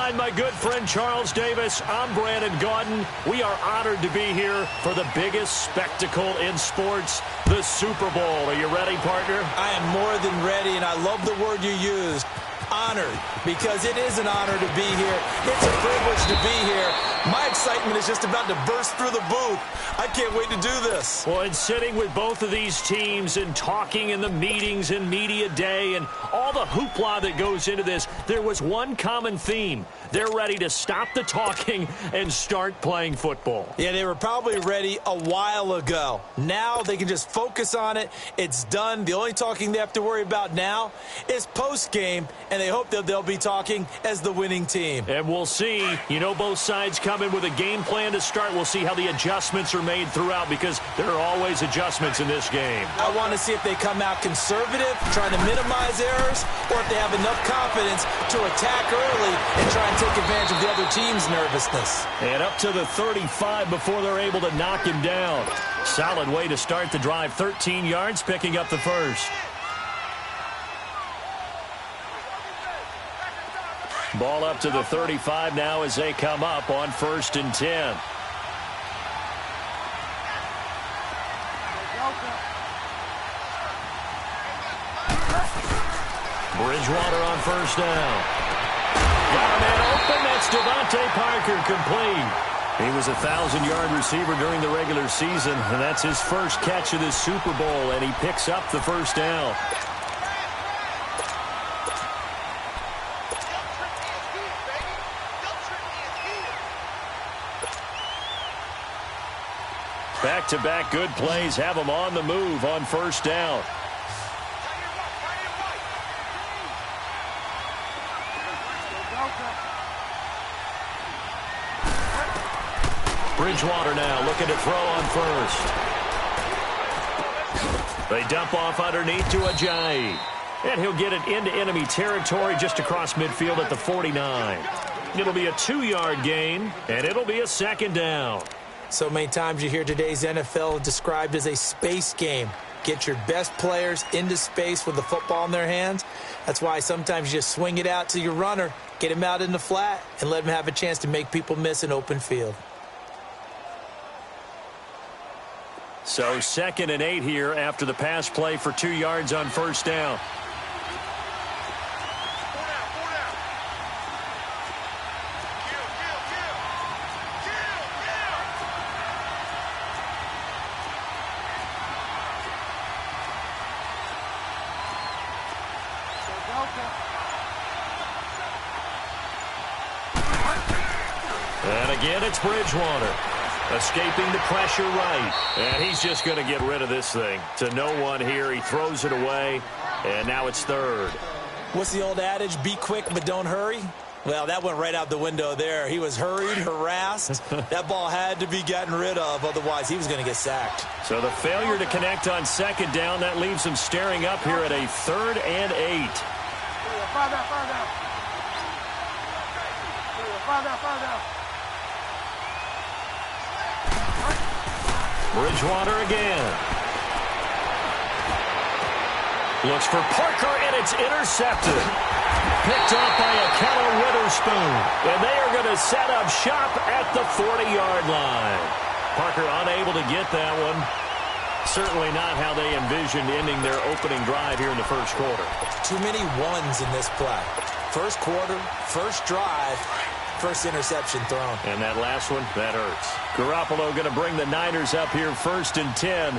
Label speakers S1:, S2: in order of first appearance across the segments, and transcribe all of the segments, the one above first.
S1: alongside my good friend Charles Davis. I'm Brandon Gaudin. We are honored to be here for the biggest spectacle in sports, the Super Bowl. Are you ready, partner?
S2: I am more than ready, and I love the word you used. Honored, because it is an honor to be here. It's a privilege to be here. My excitement is just about to burst through the booth. I can't wait to do this.
S1: Well, and sitting with both of these teams and talking in the meetings and media day and all the hoopla that goes into this, there was one common theme. They're ready to stop the talking and start playing football.
S2: Yeah, they were probably ready a while ago. Now they can just focus on it. It's done. The only talking they have to worry about now is post-game, and they hope that they'll be talking as the winning team.
S1: And we'll see. You know, both sides come in with a game plan to start. We'll see how the adjustments are made throughout, because there are always adjustments in this game.
S2: I want to see if they come out conservative, trying to minimize errors, or if they have enough confidence to attack early and try and take advantage of the other team's nervousness.
S1: And up to the 35 before they're able to knock him down. Solid way to start the drive. 13 yards, picking up the first. Ball up to the 35 now as they come up on 1st and 10. Bridgewater on 1st down. Got a man open. That's Devontae Parker, complete. He was a 1,000-yard receiver during the regular season, and that's his first catch of this Super Bowl, and he picks up the 1st down. Back-to-back good plays have him on the move on 1st down. Bridgewater now looking to throw on 1st. They dump off underneath to Ajayi. And he'll get it into enemy territory just across midfield at the 49. It'll be a 2-yard gain, and it'll be a 2nd down.
S2: So many times you hear today's NFL described as a space game. Get your best players into space with the football in their hands. That's why sometimes you just swing it out to your runner, get him out in the flat, and let him have a chance to make people miss an open field.
S1: So 2nd and 8 here after the pass play for 2 yards on 1st down. And again, it's Bridgewater. Escaping the pressure right. And he's just going to get rid of this thing. To no one here. He throws it away. And now it's 3rd.
S2: What's the old adage? Be quick, but don't hurry. Well, that went right out the window there. He was hurried, harassed. That ball had to be gotten rid of. Otherwise, he was going to get sacked.
S1: So the failure to connect on 2nd down, that leaves him staring up here at a 3rd and 8. Bridgewater again. Looks for Parker, and it's intercepted. Picked off by Akello Witherspoon. And they are going to set up shop at the 40-yard line. Parker unable to get that one. Certainly not how they envisioned ending their opening drive here in the 1st quarter.
S2: Too many ones in this play. 1st quarter, 1st drive, 1st interception thrown.
S1: And that last one, that hurts. Garoppolo going to bring the Niners up here 1st and 10.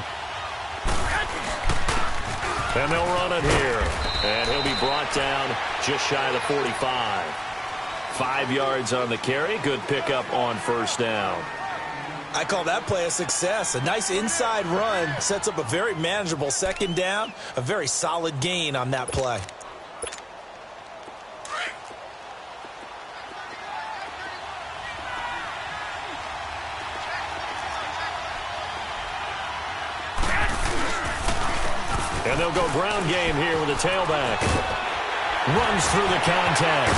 S1: And they'll run it here. And he'll be brought down just shy of the 45. 5 yards on the carry. Good pickup on 1st down.
S2: I call that play a success. A nice inside run sets up a very manageable 2nd down. A very solid gain on that play.
S1: And they'll go ground game here with a tailback. Runs through the contact.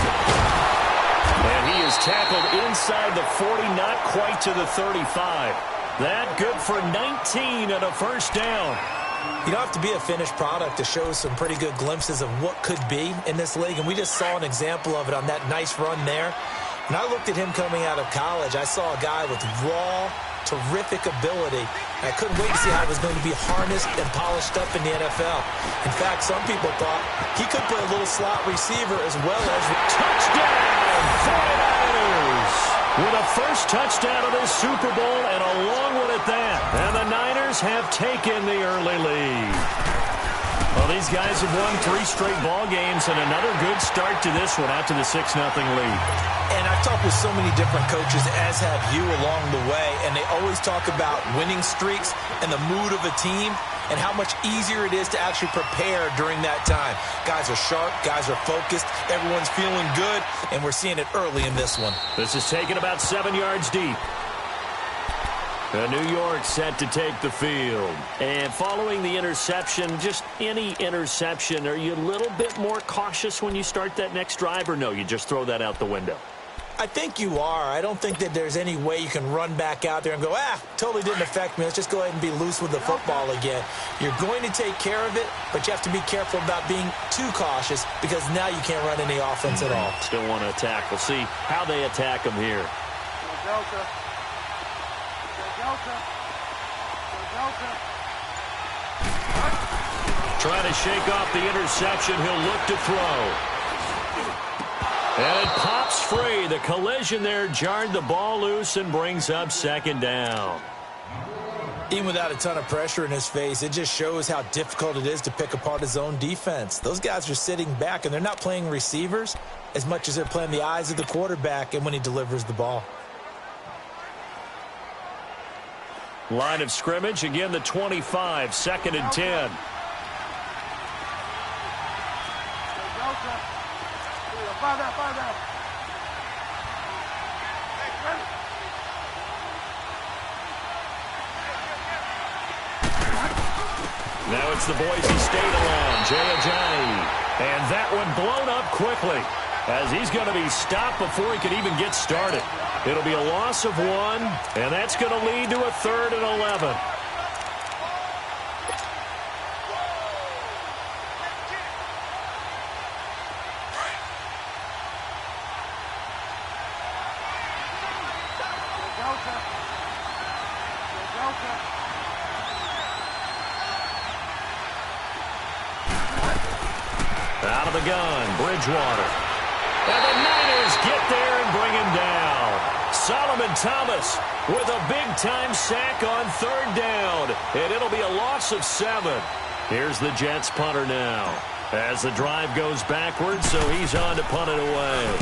S1: And he is tackled inside the 40, not quite to the 35. That good for 19 and a 1st down.
S2: You don't have to be a finished product to show some pretty good glimpses of what could be in this league, and we just saw an example of it on that nice run there. When I looked at him coming out of college, I saw a guy with raw, terrific ability. I couldn't wait to see how he was going to be harnessed and polished up in the NFL. In fact, some people thought he could play a little slot receiver as well as...
S1: Touchdown, 49ers! With a first touchdown of this Super Bowl and a long one at that. And the Niners have taken the early lead. Well, these guys have won 3 straight ball games and another good start to this one out to the 6-0 lead.
S2: And I've talked with so many different coaches, as have you, along the way, and they always talk about winning streaks and the mood of a team and how much easier it is to actually prepare during that time. Guys are sharp, guys are focused, everyone's feeling good, and we're seeing it early in this one.
S1: This is taken about 7 yards deep. New York set to take the field. And following the interception, just any interception, are you a little bit more cautious when you start that next drive, or no, you just throw that out the window?
S2: I think you are. I don't think that there's any way you can run back out there and go, totally didn't affect me. Let's just go ahead and be loose with the football again. You're going to take care of it, but you have to be careful about being too cautious because now you can't run any offense at all.
S1: Still want to attack. We'll see how they attack them here. Trying to shake off the interception. He'll look to throw. And it pops free. The collision there jarred the ball loose and brings up 2nd down.
S2: Even without a ton of pressure in his face, it just shows how difficult it is to pick apart his own defense. Those guys are sitting back, and they're not playing receivers as much as they're playing the eyes of the quarterback and when he delivers the ball.
S1: Line of scrimmage, again the 25, 2nd and 10. Now it's the Boise State alum, Jay Ajayi. And that one blown up quickly as he's going to be stopped before he could even get started. It'll be a loss of 1, and that's going to lead to a 3rd and 11. Out of the gun, Bridgewater. And the Niners get there and bring him down. Solomon Thomas with a big-time sack on 3rd down. And it'll be a loss of 7. Here's the Jets punter now. As the drive goes backwards, so he's on to punt it away.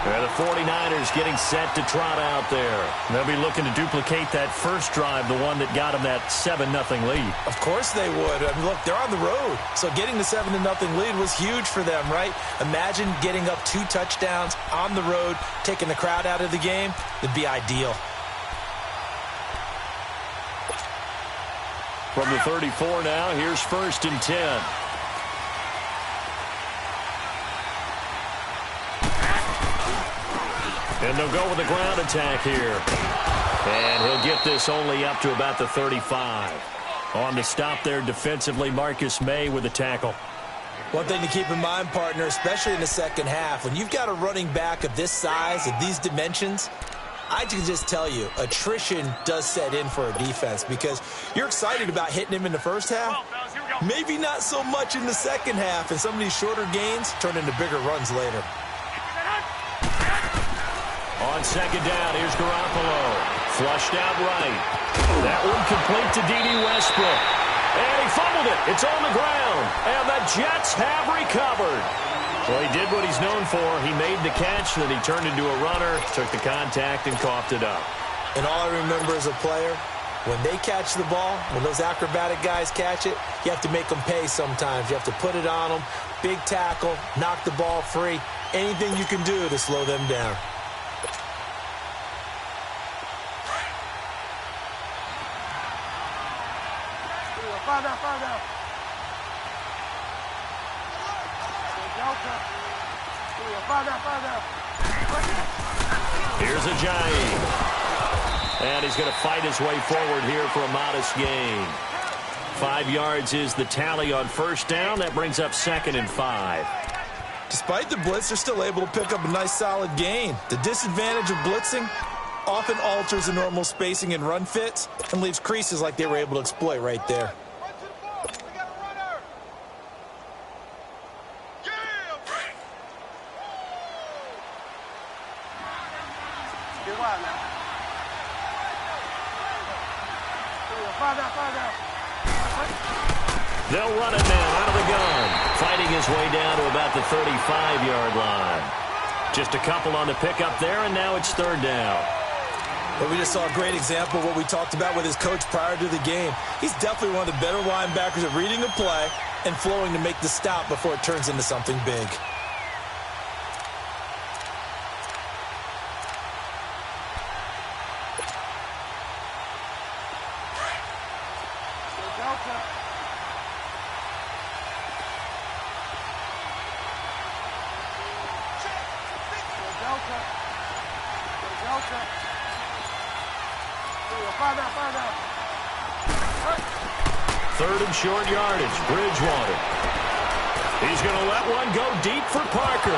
S1: And the 49ers getting set to trot out there. They'll be looking to duplicate that first drive, the one that got them that 7-0 lead.
S2: Of course they would. I mean, look, they're on the road. So getting the 7-0 lead was huge for them, right? Imagine getting up 2 touchdowns on the road, taking the crowd out of the game. It'd be ideal.
S1: From the 34 now, here's 1st and 10. And they'll go with the ground attack here. And he'll get this only up to about the 35. On the stop there defensively, Marcus May with the tackle.
S2: One thing to keep in mind, partner, especially in the second half, when you've got a running back of this size, of these dimensions, I can just tell you, attrition does set in for a defense because you're excited about hitting him in the first half. Maybe not so much in the second half, and some of these shorter gains turn into bigger runs later.
S1: On 2nd down, here's Garoppolo. Flushed out right. That one complete to D.D. Westbrook. And he fumbled it. It's on the ground. And the Jets have recovered. Well, he did what he's known for. He made the catch, then he turned into a runner, took the contact, and coughed it up.
S2: And all I remember as a player, when they catch the ball, when those acrobatic guys catch it, you have to make them pay sometimes. You have to put it on them. Big tackle, knock the ball free. Anything you can do to slow them down.
S1: Here's Ajayi. And he's going to fight his way forward here for a modest gain. 5 yards is the tally on first down. That brings up 2nd and 5.
S2: Despite the blitz, they're still able to pick up a nice solid gain. The disadvantage of blitzing often alters the normal spacing and run fits and leaves creases like they were able to exploit right there.
S1: They'll run it now out of the gun, fighting his way down to about the 35-yard line. Just a couple on the pickup there, and now it's 3rd down.
S2: But we just saw a great example of what we talked about with his coach prior to the game. He's definitely one of the better linebackers at reading a play and flowing to make the stop before it turns into something big.
S1: Third and short yardage, Bridgewater. He's going to let one go deep for Parker.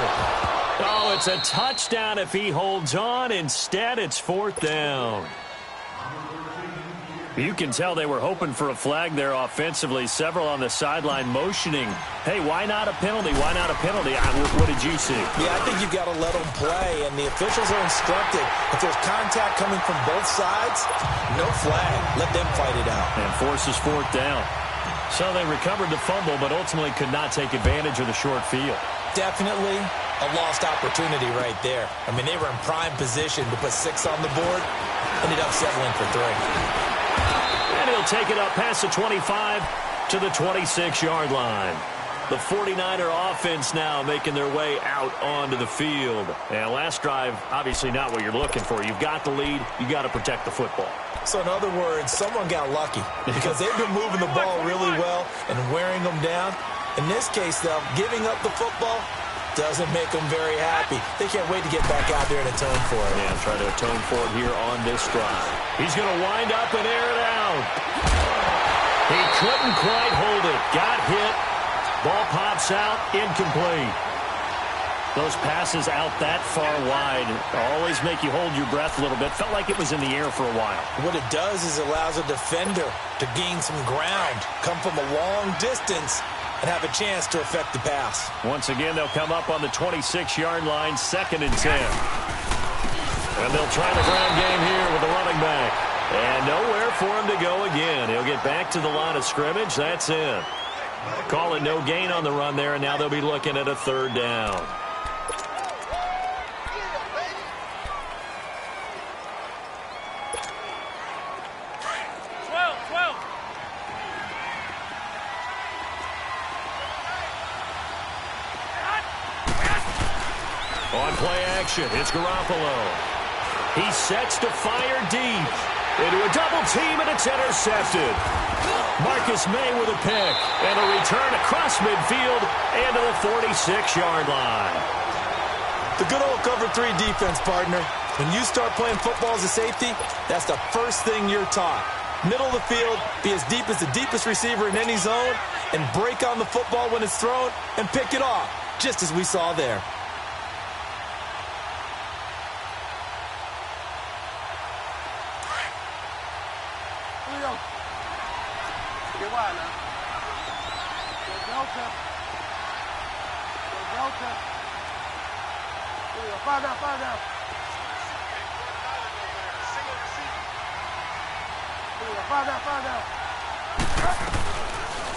S1: Oh, it's a touchdown if he holds on. Instead, it's 4th down. You can tell they were hoping for a flag there offensively. Several on the sideline motioning. Hey, why not a penalty? Why not a penalty? What did you see?
S2: Yeah, I think you've got to let them play, and the officials are instructed. If there's contact coming from both sides, no flag. Let them fight it out.
S1: And forces 4th down. So they recovered the fumble, but ultimately could not take advantage of the short field.
S2: Definitely a lost opportunity right there. I mean, they were in prime position to put 6 on the board. Ended up settling for 3.
S1: And he'll take it up past the 25 to the 26-yard line. The 49er offense now making their way out onto the field. And last drive, obviously not what you're looking for. You've got the lead. You've got to protect the football.
S2: So in other words, someone got lucky because they've been moving the ball really well and wearing them down. In this case, though, giving up the football doesn't make them very happy. They can't wait to get back out there and atone for it.
S1: Yeah, try to atone for it here on this drive. He's going to wind up and air it out. He couldn't quite hold it. Got hit. Ball pops out. Incomplete. Those passes out that far wide always make you hold your breath a little bit. Felt like it was in the air for a while.
S2: What it does is it allows a defender to gain some ground, come from a long distance, and have a chance to affect the pass.
S1: Once again, they'll come up on the 26-yard line, 2nd and 10. And they'll try the ground game here with the running back. And nowhere for him to go again. He'll get back to the line of scrimmage. That's it. Call it no gain on the run there, and now they'll be looking at a 3rd down. On play action, it's Garoppolo. He sets to fire deep. Into a double team, and it's intercepted. Marcus May with a pick. And a return across midfield and to the 46-yard line.
S2: The good old cover 3 defense, partner. When you start playing football as a safety, that's the first thing you're taught. Middle of the field, be as deep as the deepest receiver in any zone, and break on the football when it's thrown and pick it off, just as we saw there.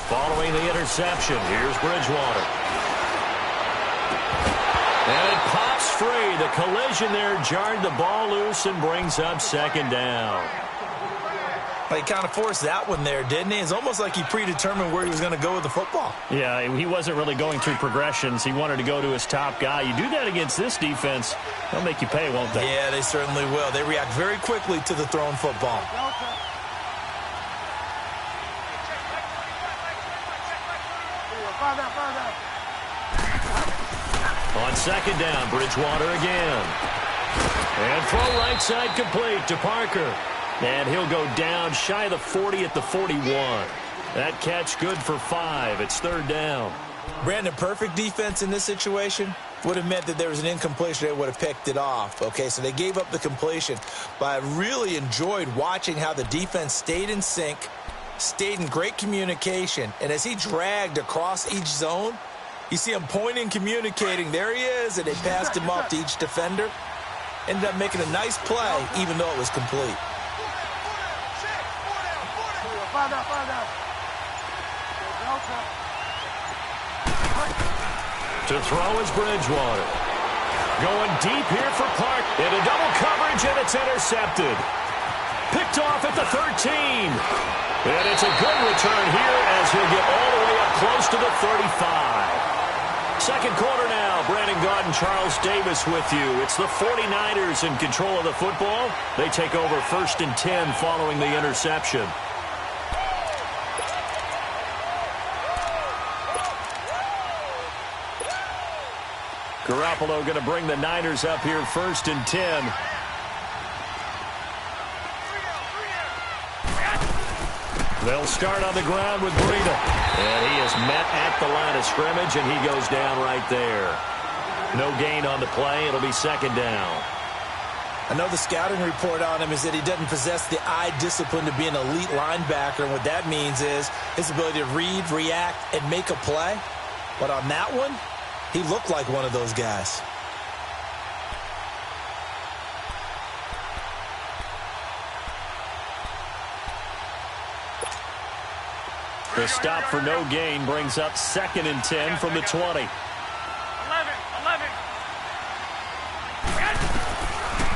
S1: Following the interception, here's Bridgewater. And it pops free. The collision there jarred the ball loose and brings up 2nd down.
S2: He kind of forced that one there, didn't he? It's almost like he predetermined where he was going to go with the football.
S1: Yeah, he wasn't really going through progressions. He wanted to go to his top guy. You do that against this defense, they'll make you pay, won't they?
S2: Yeah, they certainly will. They react very quickly to the thrown football.
S1: On 2nd down, Bridgewater again. And throw right side complete to Parker. And he'll go down shy of the 40 at the 41. That catch good for 5. It's 3rd down.
S2: Brandon, perfect defense in this situation would have meant that there was an incompletion. They would have picked it off. Okay, so they gave up the completion. But I really enjoyed watching how the defense stayed in sync, stayed in great communication. And as he dragged across each zone, you see him pointing, communicating. There he is, and they passed him off to each defender. Ended up making a nice play, even though it was complete.
S1: To throw is Bridgewater. Going deep here for Park. Into double coverage, and it's intercepted. Picked off at the 13. And it's a good return here as he'll get all the way up close to the 35. Second quarter now. Brandon Gaudin, Charles Davis with you. It's the 49ers in control of the football. They take over 1st and 10 following the interception. Garoppolo going to bring the Niners up here 1st and 10. They'll start on the ground with Breida. And he is met at the line of scrimmage, and he goes down right there. No gain on the play. It'll be 2nd down.
S2: I know the scouting report on him is that he doesn't possess the eye discipline to be an elite linebacker. And what that means is his ability to read, react, and make a play. But on that one, he looked like one of those guys.
S1: The stop for no gain brings up 2nd and 10 from the 20.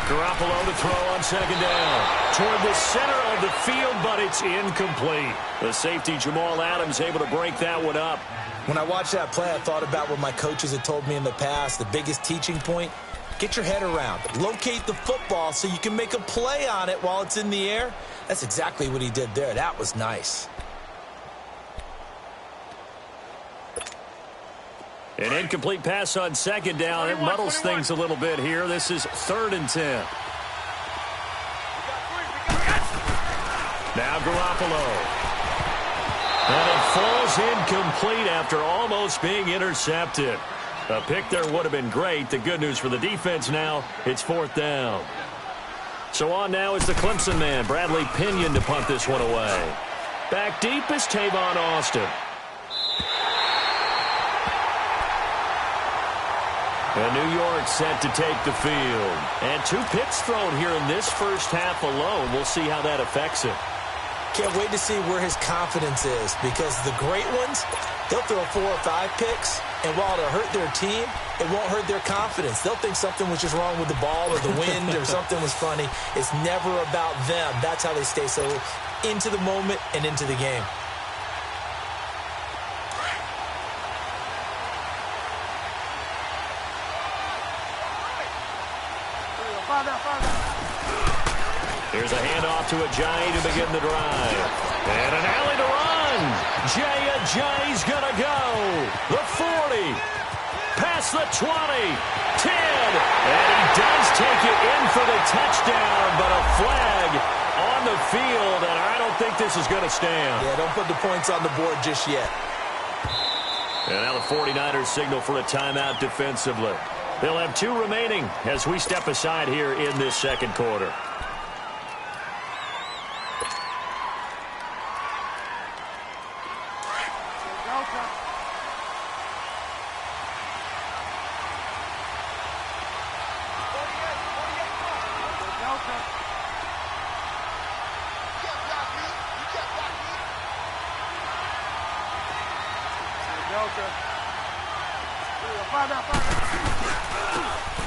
S1: Garoppolo to throw on 2nd down. Toward the center of the field, but it's incomplete. The safety, Jamal Adams, able to break that one up.
S2: When I watched that play, I thought about what my coaches had told me in the past. The biggest teaching point, get your head around it. Locate the football so you can make a play on it while it's in the air. That's exactly what he did there. That was nice.
S1: An incomplete pass on 2nd down. It muddles things a little bit here. This is 3rd and 10. Now Garoppolo. And it falls incomplete after almost being intercepted. A pick there would have been great. The good news for the defense now, it's 4th down. So on now is the Clemson man, Bradley Pinion, to punt this one away. Back deep is Tavon Austin. And New York set to take the field. And 2 picks thrown here in this first half alone. We'll see how that affects it.
S2: Can't wait to see where his confidence is, because the great ones, they'll throw 4 or 5 picks, and while it'll hurt their team, it won't hurt their confidence. They'll think something was just wrong with the ball or the wind or something was funny. It's never about them. That's how they stay so into the moment and into the game.
S1: Here's a handoff to Ajayi to begin the drive. And an alley to run. Jay Ajayi's going to go. The 40. Past the 20. 10. And he does take it in for the touchdown, but a flag on the field, and I don't think this is going to stand.
S2: Yeah, don't put the points on the board just yet.
S1: And now the 49ers signal for a timeout defensively. They'll have 2 remaining as we step aside here in this second quarter.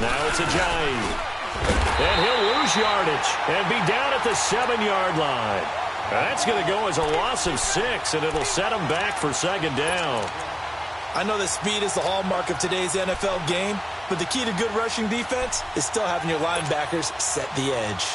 S1: Now it's Ajayi. And he'll lose yardage and be down at the 7-yard line. That's going to go as a loss of 6, and it'll set him back for 2nd down.
S2: I know that speed is the hallmark of today's NFL game, but the key to good rushing defense is still having your linebackers set the edge.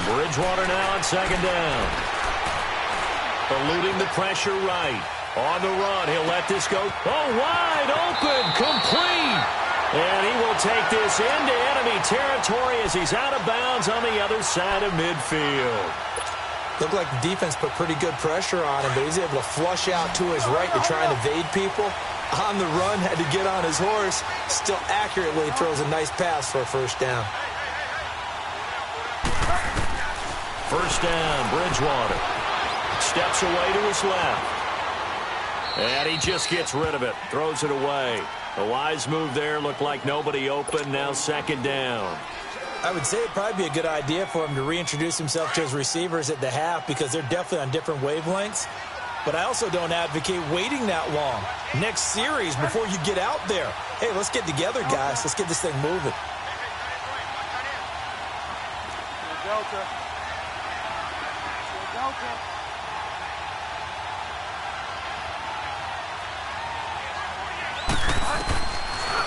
S1: Bridgewater now on 2nd down. Eluding the pressure right. On the run, he'll let this go. Oh, wide open, complete. And he will take this into enemy territory as he's out of bounds on the other side of midfield.
S2: Looked like the defense put pretty good pressure on him, but he's able to flush out to his right to try and evade people. On the run, had to get on his horse. Still accurately throws a nice pass for a first down.
S1: First down, Bridgewater. Steps away to his left. And he just gets rid of it. Throws it away. A wise move there. Looked like nobody open. Now second down.
S2: I would say it'd probably be a good idea for him to reintroduce himself to his receivers at the half because they're definitely on different wavelengths. But I also don't advocate waiting that long. Next series before you get out there. Hey, let's get together, guys. Let's get this thing moving.
S3: Delta.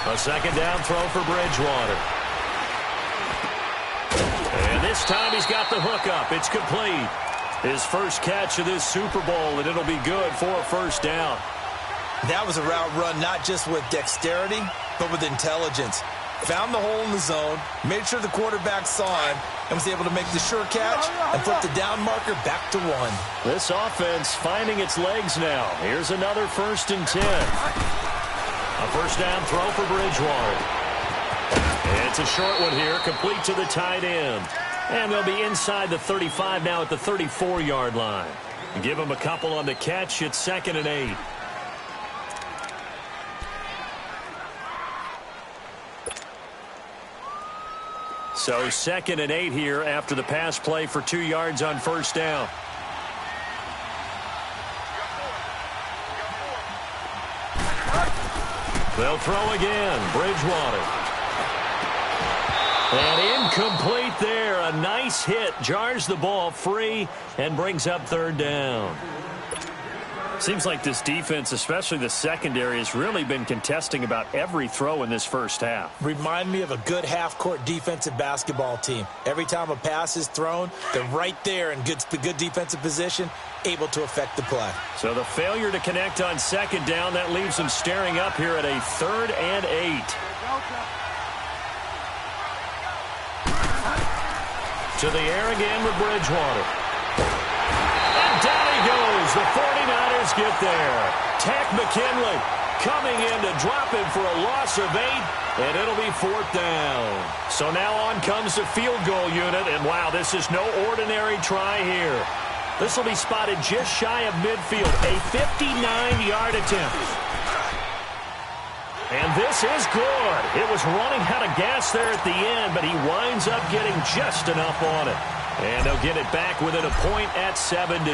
S1: A second down throw for Bridgewater. And this time he's got the hook up. It's complete. His first catch of this Super Bowl, and it'll be good for a first down.
S2: That was a route run not just with dexterity, but with intelligence. Found the hole in the zone, made sure the quarterback saw him, and was able to make the sure catch and flip the down marker back to 1.
S1: This offense finding its legs now. Here's another 1st and 10. A first down throw for Bridgewater. And it's a short one here, complete to the tight end. And they'll be inside the 35 now at the 34-yard line. Give them a couple on the catch. It's 2nd and 8. So 2nd and 8 here after the pass play for 2 yards on first down. They'll throw again. Bridgewater. And incomplete there. A nice hit. Jars the ball free and brings up 3rd down. Seems like this defense, especially the secondary, has really been contesting about every throw in this first half.
S2: Remind me of a good half-court defensive basketball team. Every time a pass is thrown, they're right there in good defensive position, able to affect the play.
S1: So the failure to connect on second down, that leaves them staring up here at a 3rd and 8. To the air again with Bridgewater. And down he goes. The 49ers get there. Tack McKinley coming in to drop him for a loss of 8, and it'll be 4th down. So now on comes the field goal unit, and wow, this is no ordinary try here. This will be spotted just shy of midfield, a 59-yard attempt. And this is good. It was running out of gas there at the end, but he winds up getting just enough on it. And they'll get it back within a point at 7-6.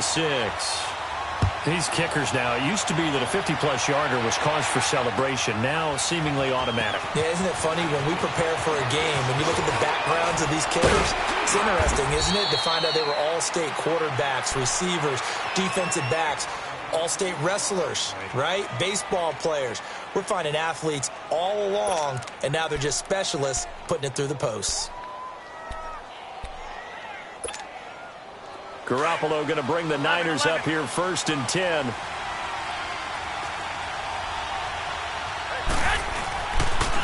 S1: These kickers now, it used to be that a 50-plus yarder was cause for celebration. Now seemingly automatic.
S2: Yeah, isn't it funny when we prepare for a game, when you look at the backgrounds of these kickers, it's interesting, isn't it, to find out they were all-state quarterbacks, receivers, defensive backs, all-state wrestlers, right? Baseball players. We're finding athletes all along, and now they're just specialists putting it through the posts.
S1: Garoppolo going to bring the Niners up here 1st and 10.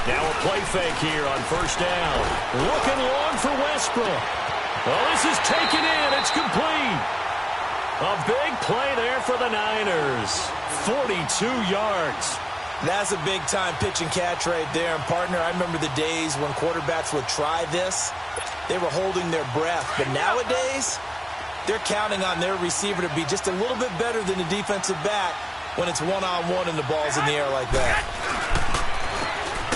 S1: Now a play fake here on first down. Looking long for Westbrook. Oh, this is taken in. It's complete. A big play there for the Niners. 42 yards.
S2: That's a big-time pitch and catch right there. And, partner, I remember the days when quarterbacks would try this. They were holding their breath. But nowadays, they're counting on their receiver to be just a little bit better than the defensive back when it's one-on-one and the ball's in the air like that.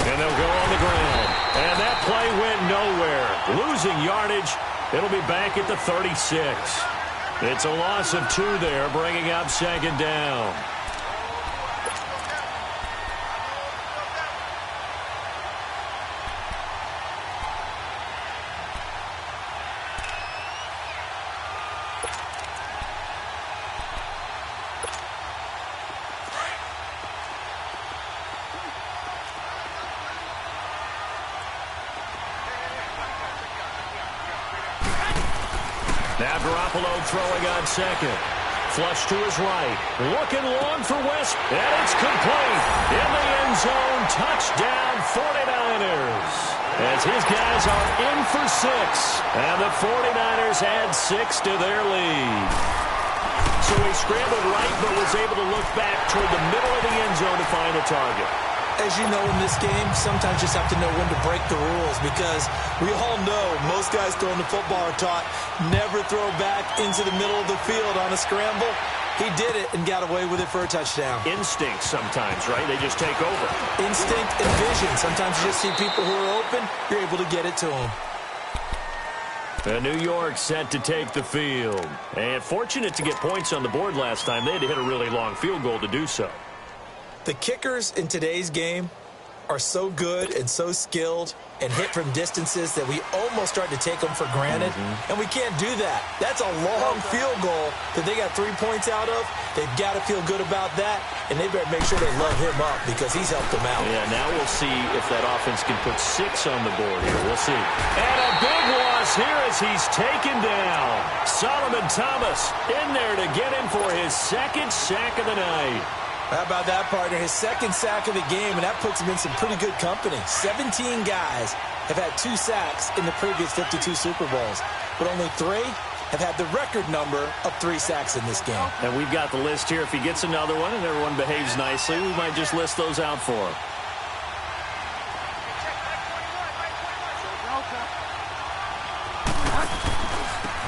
S1: And they'll go on the ground. And that play went nowhere. Losing yardage. It'll be back at the 36. It's a loss of 2 there, bringing up 2nd down. Now Garoppolo throwing on second. flush to his right. Looking long for West, and it's complete. In the end zone, touchdown 49ers. As his guys are in for 6, and the 49ers add 6 to their lead. So he scrambled right, but was able to look back toward the middle of the end zone to find the target.
S2: As you know, in this game, sometimes you just have to know when to break the rules, because we all know most guys throwing the football are taught never throw back into the middle of the field on a scramble. He did it and got away with it for a touchdown.
S1: Instinct sometimes, right? They just take over.
S2: Instinct and vision. Sometimes you just see people who are open, you're able to get it to them.
S1: And New York set to take the field. And fortunate to get points on the board last time. They had to hit a really long field goal to do so.
S2: The kickers in today's game are so good and so skilled and hit from distances that we almost start to take them for granted. And we can't do that. That's a long field goal that they got 3 points out of. They've got to feel good about that, and they better make sure they love him up because he's helped them out.
S1: Yeah, now we'll see if that offense can put 6 on the board here. We'll see. And a big loss here as he's taken down. Solomon Thomas in there to get him for his 2nd sack of the night.
S2: How about that, partner? His 2nd sack of the game, and that puts him in some pretty good company. 17 guys have had 2 sacks in the previous 52 Super Bowls, but only 3 have had the record number of 3 sacks in this game.
S1: And we've got the list here. If he gets another one and everyone behaves nicely, we might just list those out for him.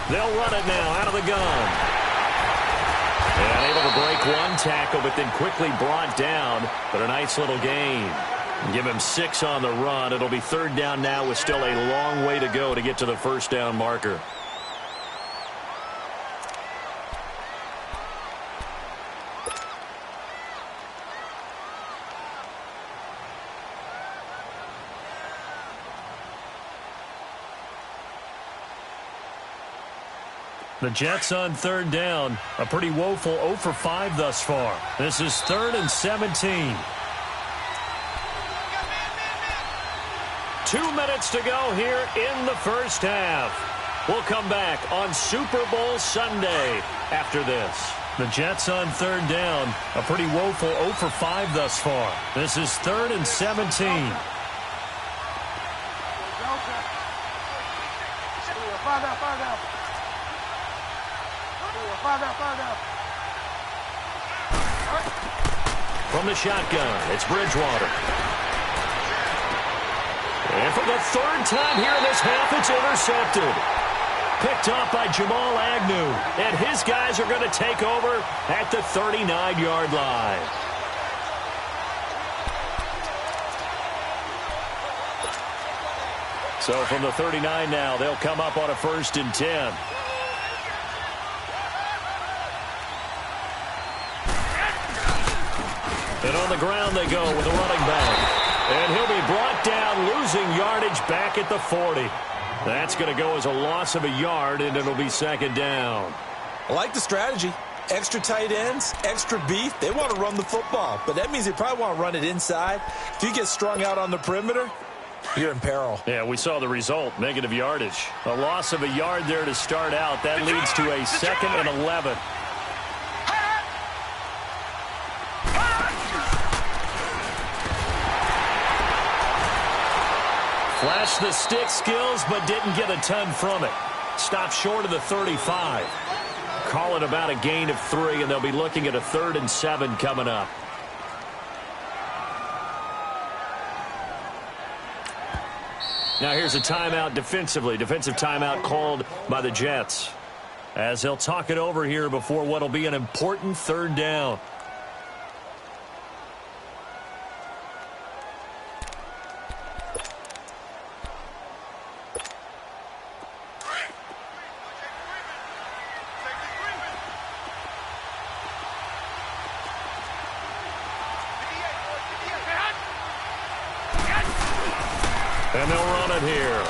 S1: They'll run it now out of the gun. And able to break one tackle, but then quickly brought down. But a nice little gain. Give him 6 on the run. It'll be 3rd down now with still a long way to go to get to the 1st down marker. The Jets on 3rd down. A pretty woeful 0 for 5 thus far. This is 3rd and 17. 2 minutes to go here in the 1st half. We'll come back on Super Bowl Sunday after this. The Jets on 3rd down. A pretty woeful 0 for 5 thus far. This is 3rd and 17. From the shotgun, it's Bridgewater. And for the 3rd time here in this half, it's intercepted. Picked off by Jamal Agnew. And his guys are going to take over at the 39-yard line. So from the 39 now, they'll come up on a 1st and 10. And on the ground they go with a running back. And he'll be brought down, losing yardage back at the 40. That's going to go as a loss of a yard, and it'll be 2nd down.
S2: I like the strategy. Extra tight ends, extra beef. They want to run the football, but that means they probably want to run it inside. If you get strung out on the perimeter, you're in peril.
S1: Yeah, we saw the result, negative yardage. A loss of a yard there to start out. That leads to a 2nd and 11. Flashed the stick skills, but didn't get a ton from it. Stopped short of the 35. Call it about a gain of 3, and they'll be looking at a 3rd and 7 coming up. Now here's a timeout defensively. Defensive timeout called by the Jets, as they'll talk it over here before what will be an important 3rd down. And they'll run it here.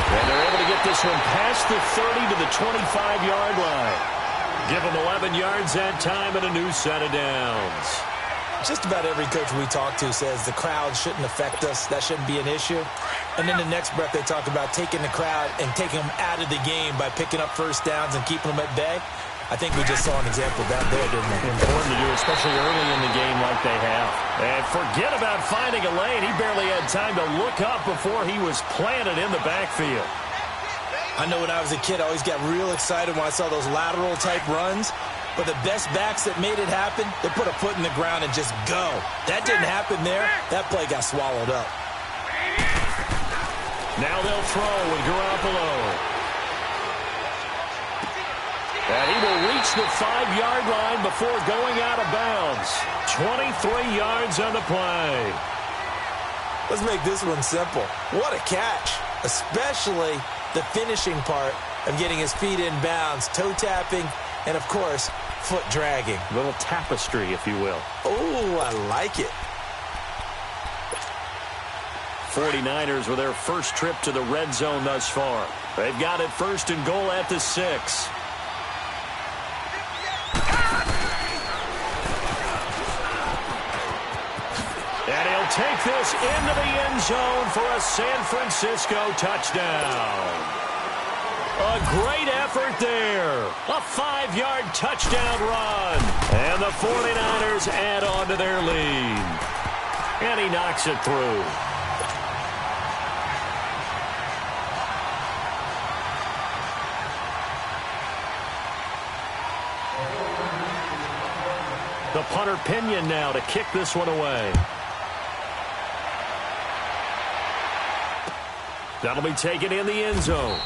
S1: And they're able to get this one past the 30 to the 25-yard line. Give them 11 yards that time and a new set of downs.
S2: Just about every coach we talk to says the crowd shouldn't affect us. That shouldn't be an issue. And then the next breath they talk about taking the crowd and taking them out of the game by picking up 1st downs and keeping them at bay. I think we just saw an example of that there, didn't we?
S1: Important to do, especially early in the game like they have. And forget about finding a lane. He barely had time to look up before he was planted in the backfield.
S2: I know when I was a kid, I always got real excited when I saw those lateral-type runs. But the best backs that made it happen, they put a foot in the ground and just go. That didn't happen there. That play got swallowed up.
S1: Now they'll throw with Garoppolo. And he will reach the 5-yard line before going out of bounds. 23 yards on the play.
S2: Let's make this one simple. What a catch, especially the finishing part of getting his feet in bounds, toe tapping, and, of course, foot dragging.
S1: A little tapestry, if you will.
S2: Oh, I like it.
S1: 49ers with their first trip to the red zone thus far. They've got it 1st and goal at the 6. And he'll take this into the end zone for a San Francisco touchdown. A great effort there. A 5-yard touchdown run. And the 49ers add on to their lead. And he knocks it through. The punter Pinion now to kick this one away. That'll be taken in the end zone.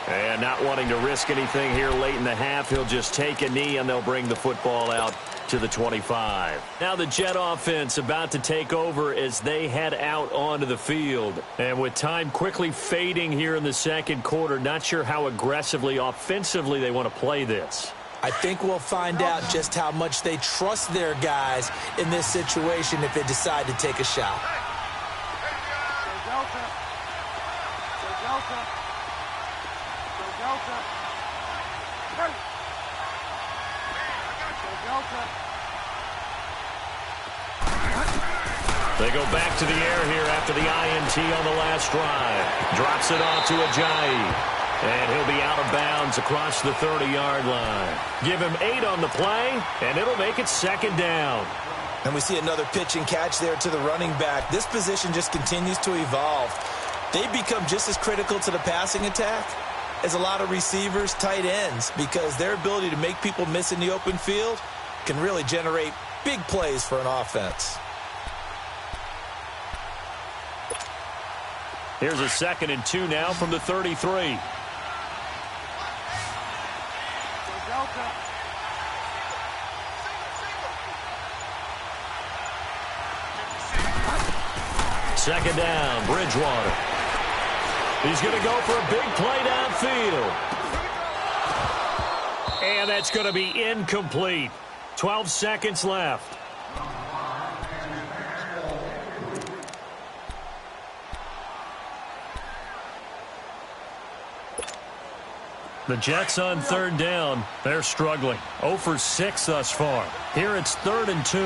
S1: And not wanting to risk anything here late in the half, he'll just take a knee and they'll bring the football out to the 25. Now the Jet offense about to take over as they head out onto the field. And with time quickly fading here in the second quarter, not sure how aggressively, offensively they want to play this.
S2: I think we'll find out just how much they trust their guys in this situation if they decide to take a shot.
S1: They go back to the air here after the INT on the last drive. Drops it off to Ajayi. And he'll be out of bounds across the 30-yard line. Give him 8 on the play, and it'll make it 2nd down.
S2: And we see another pitch and catch there to the running back. This position just continues to evolve. They become just as critical to the passing attack as a lot of receivers, tight ends, because their ability to make people miss in the open field can really generate big plays for an offense.
S1: Here's a 2nd and 2 now from the 33. Second down, Bridgewater. He's going to go for a big play downfield. And that's going to be incomplete. 12 seconds left. The Jets on 3rd down. They're struggling. 0 for 6 thus far. Here it's 3rd and 2.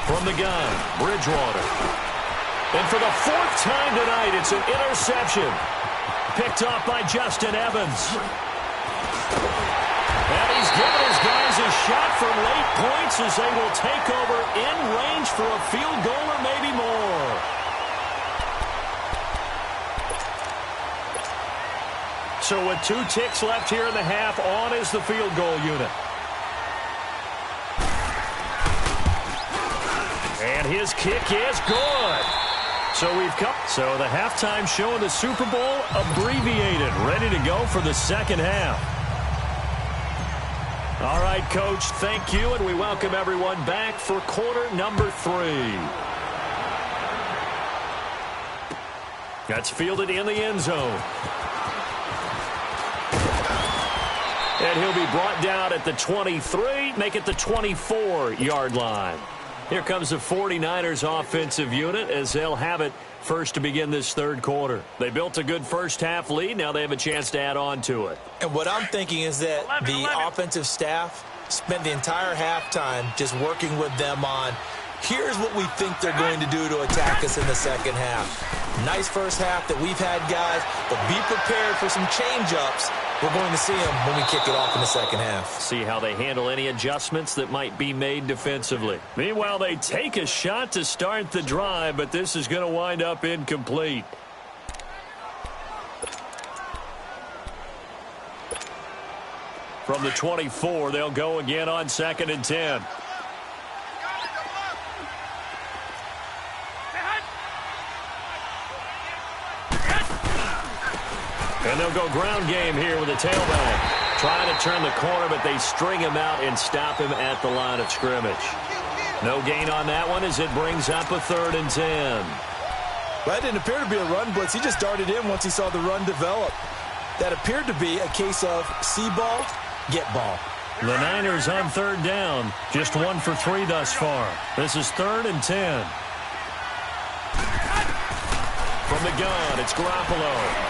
S1: From the gun, Bridgewater. And for the 4th time tonight, it's an interception. Picked off by Justin Evans. And he's given his guys a shot for late points as they will take over in range for a field goal or maybe more. So with 2 ticks left here in the half, on is the field goal unit. And his kick is good. So the halftime show in the Super Bowl abbreviated, ready to go for the second half. All right, Coach, thank you, and we welcome everyone back for quarter number 3. That's fielded in the end zone. And he'll be brought down at the 23, make it the 24-yard line. Here comes the 49ers offensive unit as they'll have it first to begin this third quarter. They built a good first-half lead. Now they have a chance to add on to it.
S2: And what I'm thinking is that the offensive staff spent the entire halftime just working with them on, here's what we think they're going to do to attack us in the second half. Nice first half that we've had, guys, but be prepared for some change-ups. We're going to see them when we kick it off in the second half.
S1: See how they handle any adjustments that might be made defensively. Meanwhile, they take a shot to start the drive, but this is going to wind up incomplete. From the 24, they'll go again on 2nd and 10. And they'll go ground game here with a tailback. Trying to turn the corner, but they string him out and stop him at the line of scrimmage. No gain on that one as it brings up a 3rd and 10.
S2: Well, that didn't appear to be a run blitz. He just darted in once he saw the run develop. That appeared to be a case of see ball, get ball.
S1: The Niners on 3rd down. Just 1 for 3 thus far. This is 3rd and 10. From the gun, it's Garoppolo.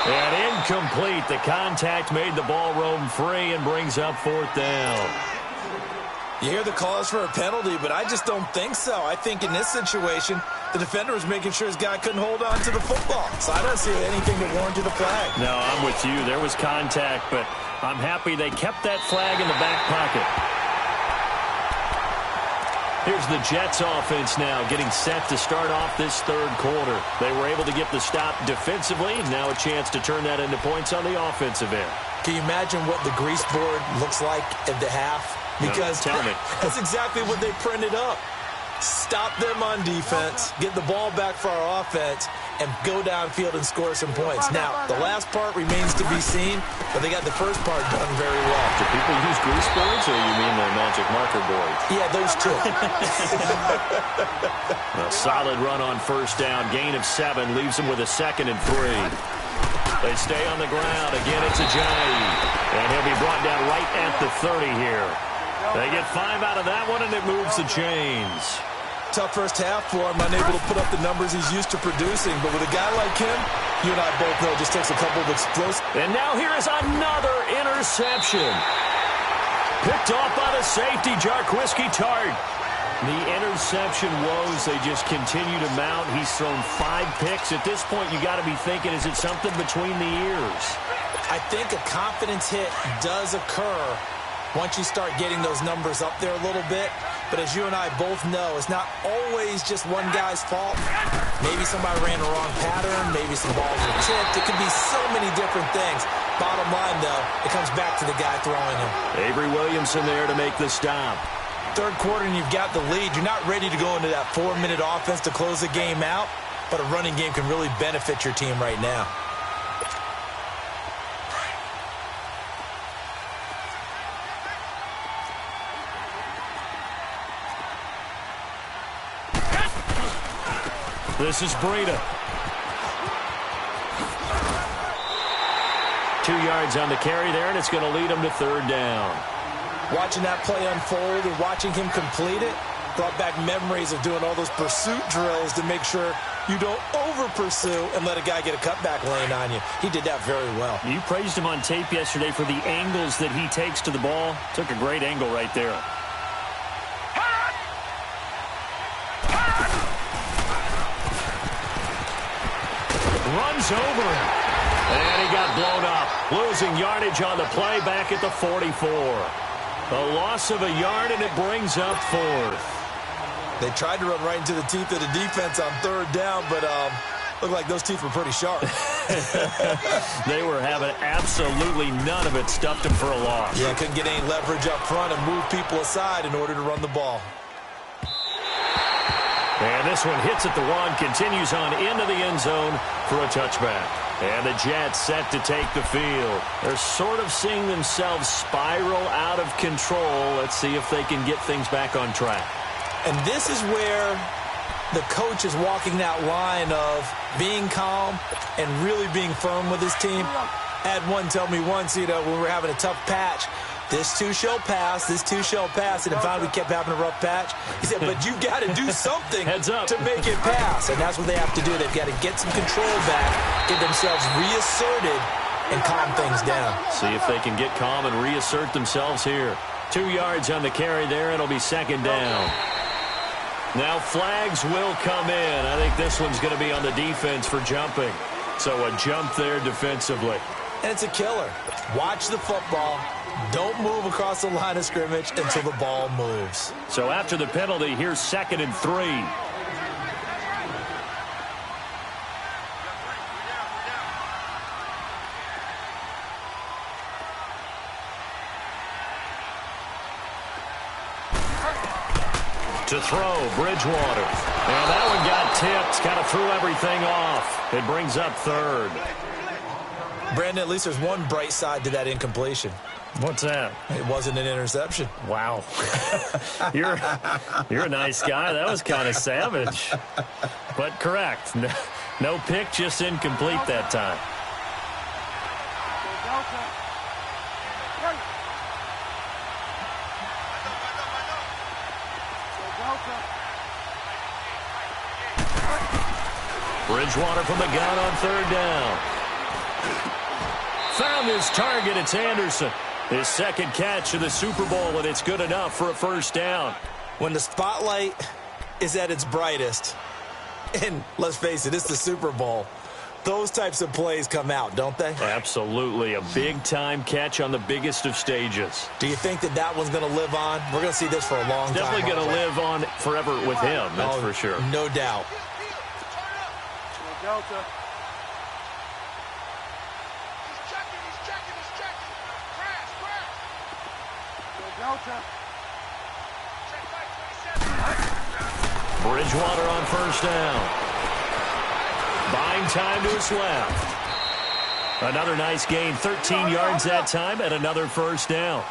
S1: And incomplete. The contact made the ball roam free and brings up 4th down.
S2: You hear the calls for a penalty, but I just don't think so. I think in this situation, the defender was making sure his guy couldn't hold on to the football. So I don't see anything that warranted the flag.
S1: No, I'm with you. There was contact, but I'm happy they kept that flag in the back pocket. Here's the Jets offense now getting set to start off this third quarter. They were able to get the stop defensively. Now a chance to turn that into points on the offensive end.
S2: Can you imagine what the grease board looks like at the half? Because
S1: no, tell me.
S2: That's exactly what they printed up. Stop them on defense, get the ball back for our offense, and go downfield and score some points. Now, the last part remains to be seen, but they got the first part done very well.
S1: Do people use grease boards, or you mean their magic marker boards?
S2: Yeah, those two.
S1: A solid run on first down. Gain of 7 leaves them with a 2nd and 3. They stay on the ground. Again, it's Ajayi. And he'll be brought down right at the 30 here. They get 5 out of that one, and it moves the chains.
S2: Tough first half for him, unable to put up the numbers he's used to producing. But with a guy like him, you and I both know it just takes a couple of explosive.
S1: And now here is another interception. Picked off by the safety, Jarquiski Tart. The interception woes, they just continue to mount. He's thrown 5 picks. At this point, you got to be thinking, is it something between the ears?
S2: I think a confidence hit does occur once you start getting those numbers up there a little bit. But as you and I both know, it's not always just one guy's fault. Maybe somebody ran the wrong pattern. Maybe some balls were tipped. It could be so many different things. Bottom line, though, it comes back to the guy throwing him.
S1: Avery Williamson there to make the stop.
S2: Third quarter and you've got the lead. You're not ready to go into that 4-minute offense to close the game out. But a running game can really benefit your team right now.
S1: This is Breida. 2 yards on the carry there, and it's going to lead him to 3rd down.
S2: Watching that play unfold and watching him complete it brought back memories of doing all those pursuit drills to make sure you don't over-pursue and let a guy get a cutback lane on you. He did that very well.
S1: You praised him on tape yesterday for the angles that he takes to the ball. Took a great angle right there. Runs over him. And he got blown up. Losing yardage on the play back at the 44. A loss of a yard, and it brings up 4th.
S2: They tried to run right into the teeth of the defense on 3rd down, but looked like those teeth were pretty sharp.
S1: They were having absolutely none of it. Stuffed him for a loss.
S2: Yeah, couldn't get any leverage up front and move people aside in order to run the ball.
S1: And this one hits at the 1, continues on into the end zone for a touchback. And the Jets set to take the field. They're sort of seeing themselves spiral out of control. Let's see if they can get things back on track.
S2: And this is where the coach is walking that line of being calm and really being firm with his team. I had one tell me once, when we were having a tough patch, This too shall pass. This too shall pass. And finally, we kept having a rough patch. He said, but you got to do something
S1: Heads up
S2: to make it pass. And that's what they have to do. They've got to get some control back, get themselves reasserted, and calm things down.
S1: See if they can get calm and reassert themselves here. 2 yards on the carry there. It'll be second down. Now flags will come in. I think this one's going to be on the defense for jumping. So a jump there defensively.
S2: And it's a killer. Watch the football. Don't move across the line of scrimmage until the ball moves.
S1: So after the penalty, here's 2nd and 3. To throw, Bridgewater. And that one got tipped. Kind of threw everything off. It brings up 3rd.
S2: Brandon, at least there's one bright side to that incompletion.
S1: What's that?
S2: It wasn't an interception.
S1: Wow. You're a nice guy. That was kind of savage. But correct. No pick, just incomplete that time. Bridgewater from the gun on 3rd down. Found his target. It's Anderson. His 2nd catch of the Super Bowl, and it's good enough for a 1st down.
S2: When the spotlight is at its brightest, and let's face it, it's the Super Bowl, those types of plays come out, don't they?
S1: Absolutely. A big-time catch on the biggest of stages.
S2: Do you think that that one's going to live on? We're going to see this for a long time.
S1: Definitely going to live on forever with him, that's for sure.
S2: No doubt.
S3: Delta. Delta.
S1: Bridgewater on 1st down. Buying time to his left. Another nice gain, 13 yards that time, and another 1st down.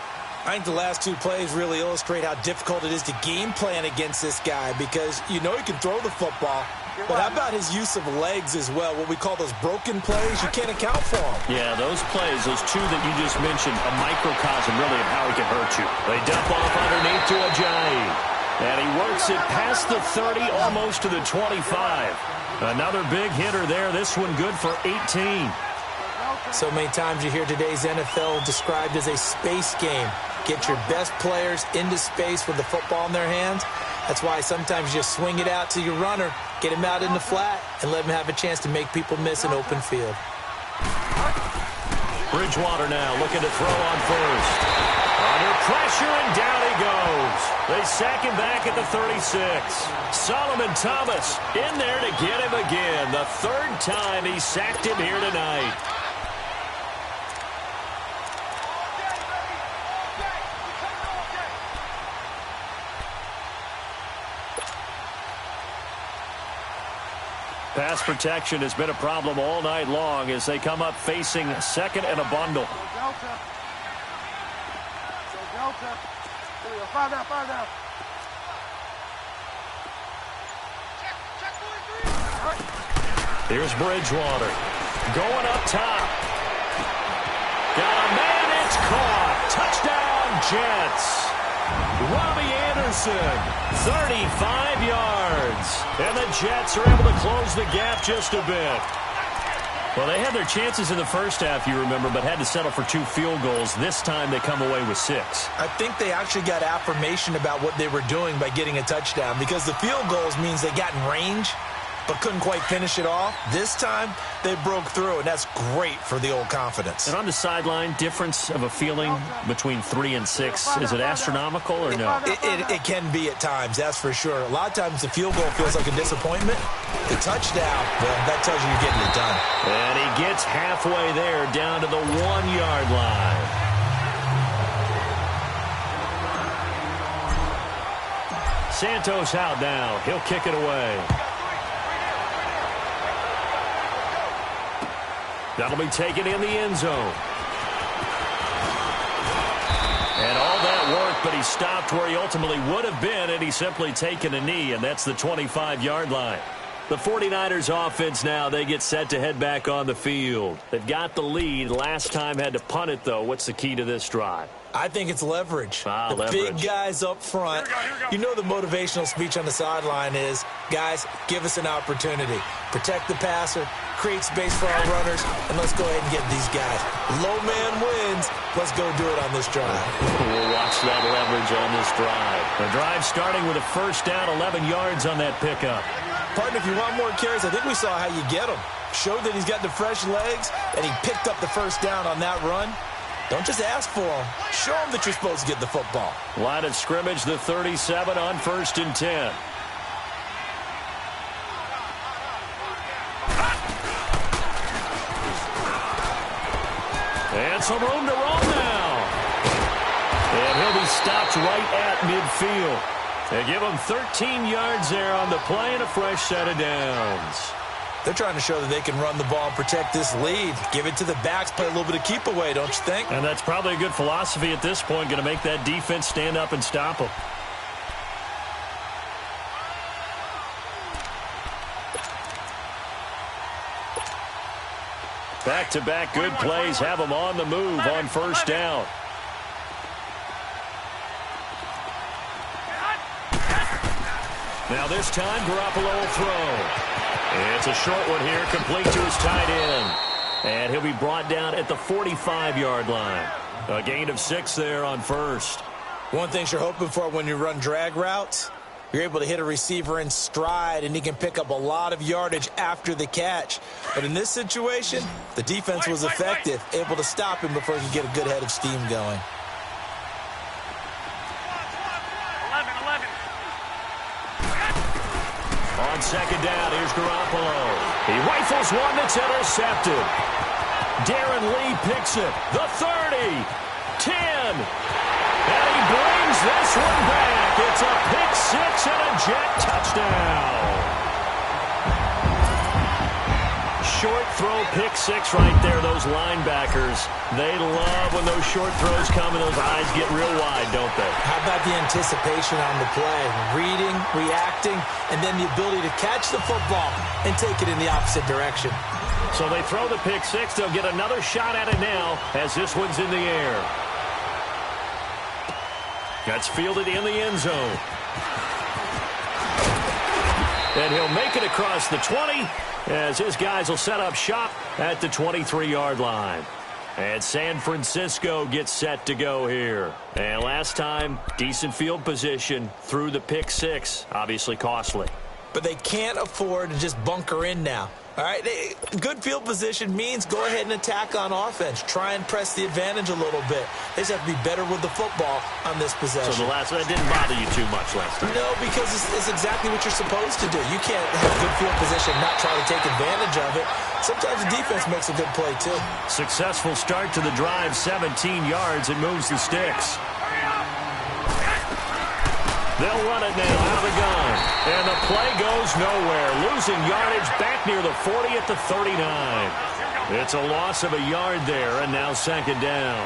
S2: I think the last 2 plays really illustrate how difficult it is to game plan against this guy because you know he can throw the football, but how about his use of legs as well, what we call those broken plays? You can't account for them.
S1: Yeah, those plays, those 2 that you just mentioned, a microcosm really of how he can hurt you. They dump off underneath to Ajayi, and he works it past the 30, almost to the 25. Another big hitter there, this one good for 18.
S2: So many times you hear today's NFL described as a space game. Get your best players into space with the football in their hands. That's why sometimes you just swing it out to your runner, get him out in the flat, and let him have a chance to make people miss an open field.
S1: Bridgewater now looking to throw on 1st. Under pressure, and down he goes. They sack him back at the 36. Solomon Thomas in there to get him again. The 3rd time he sacked him here tonight. Pass protection has been a problem all night long as they come up facing 2nd and a bundle.
S3: Delta. Delta. There we go. 5 down, 5 down.
S1: Here's Bridgewater. Going up top. Got a man, it's caught. Touchdown, Jets. Robbie Anderson, 35 yards. And the Jets are able to close the gap just a bit. Well, they had their chances in the first half, you remember, but had to settle for 2 field goals. This time they come away with 6.
S2: I think they actually got affirmation about what they were doing by getting a touchdown because the field goals means they got in range but couldn't quite finish it off. This time, they broke through, and that's great for the old confidence.
S1: And on the sideline, difference of a feeling between 3 and 6, is it astronomical or no?
S2: It can be at times, that's for sure. A lot of times the field goal feels like a disappointment. The touchdown, well, that tells you you're getting it done.
S1: And he gets halfway there, down to the 1-yard line. Santos out now. He'll kick it away. That'll be taken in the end zone. And all that work, but he stopped where he ultimately would have been, and he's simply taken a knee, and that's the 25-yard line. The 49ers offense now, they get set to head back on the field. They've got the lead. Last time had to punt it, though. What's the key to this drive?
S2: I think it's leverage. The
S1: leverage.
S2: Big guys up front. You know the motivational speech on the sideline is, guys, give us an opportunity. Protect the passer, create space for our runners, and let's go ahead and get these guys. Low man wins. Let's go do it on this drive.
S1: We'll watch that leverage on this drive. The drive starting with a first down, 11 yards on that pickup.
S2: Partner, if you want more carries, I think we saw how you get him. Showed that he's got the fresh legs, and he picked up the first down on that run. Don't just ask for him. Show him that you're supposed to get the football.
S1: Line of scrimmage, the 37 on 1st and 10. And some room to roll now. And he'll be stopped right at midfield. They give him 13 yards there on the play and a fresh set of downs.
S2: They're trying to show that they can run the ball and protect this lead. Give it to the backs, play a little bit of keep away, don't you think?
S1: And that's probably a good philosophy at this point, going to make that defense stand up and stop them. Back-to-back good plays have them on the move on first down. Now this time, Garoppolo will throw. It's a short one here, complete to his tight end. And he'll be brought down at the 45-yard line. A gain of 6 there on first.
S2: One thing you're hoping for when you run drag routes, you're able to hit a receiver in stride, and he can pick up a lot of yardage after the catch. But in this situation, the defense was effective, able to stop him before he could get a good head of steam going.
S3: 11.
S1: On second down, here's Garoppolo. He rifles one that's intercepted. Darren Lee picks it. The 30, 10. And he brings this one back. It's a pick six and a jet touchdown. Short throw, pick six right there. Those linebackers, they love when those short throws come and those eyes get real wide, don't they?
S2: How about the anticipation on the play? Reading, reacting, and then the ability to catch the football and take it in the opposite direction.
S1: So they throw the pick six. They'll get another shot at it now as this one's in the air. That's fielded in the end zone. And he'll make it across the 20 as his guys will set up shop at the 23-yard line. And San Francisco gets set to go here. And last time, decent field position through the pick six. Obviously costly.
S2: But they can't afford to just bunker in now. All right, good field position means go ahead and attack on offense. Try and press the advantage a little bit. They just have to be better with the football on this possession.
S1: So the last one didn't bother you too much last time?
S2: No, because it's exactly what you're supposed to do. You can't have good field position and not try to take advantage of it. Sometimes the defense makes a good play, too.
S1: Successful start to the drive, 17 yards, and moves the sticks. They'll run it now out of the gun. And the play goes nowhere. Losing yardage back near the 40 at the 39. It's a loss of a yard there, and now second down.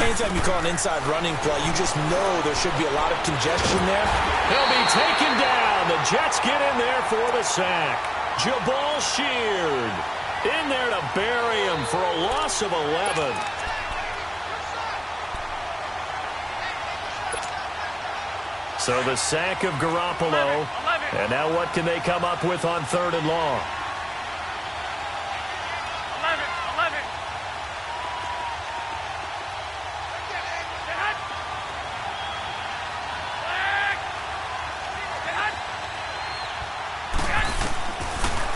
S2: Anytime you call an inside running play, you just know there should be a lot of congestion there.
S1: He'll be taken down. The Jets get in there for the sack. Jabal Sheard in there to bury him for a loss of 11. So the sack of Garoppolo. And now what can they come up with on third and long?
S3: 11.